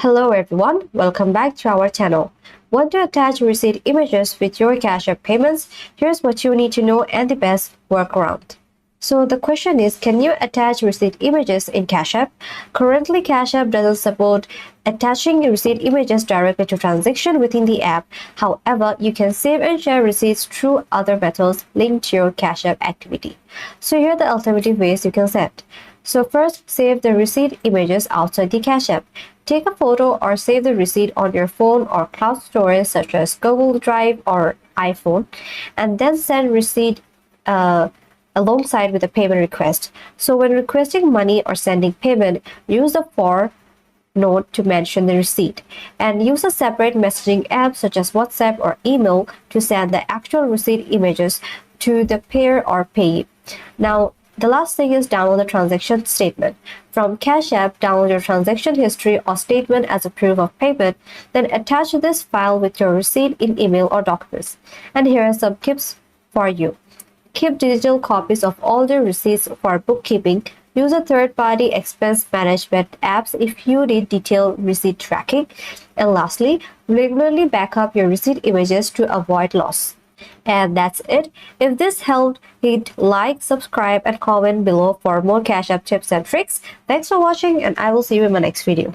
Hello everyone, welcome back to our channel. Want to attach receipt images with your Cash App payments? Here's what you need to know and the best workaround. So the question is, can you attach receipt images in Cash App? Currently, Cash App doesn't support attaching receipt images directly to transaction within the app. However, you can save and share receipts through other methods linked to your Cash App activity. So here are the alternative ways you can set. So first, save the receipt images outside the Cash App. Take a photo or save the receipt on your phone or cloud storage such as Google Drive or iPhone, and then send receipt alongside with a payment request. So when requesting money or sending payment, use the for note to mention the receipt, and use a separate messaging app such as WhatsApp or email to send the actual receipt images to the payer or payee. Now, the last thing is download the transaction statement. From Cash App, download your transaction history or statement as a proof of payment, then attach this file with your receipt in email or documents. And here are some tips for you. Keep digital copies of all the receipts for bookkeeping. Use a third-party expense management apps if you need detailed receipt tracking. And lastly, regularly back up your receipt images to avoid loss. And that's it. If this helped, hit like, subscribe, and comment below for more Cash App tips and tricks. Thanks for watching, and I will see you in my next video.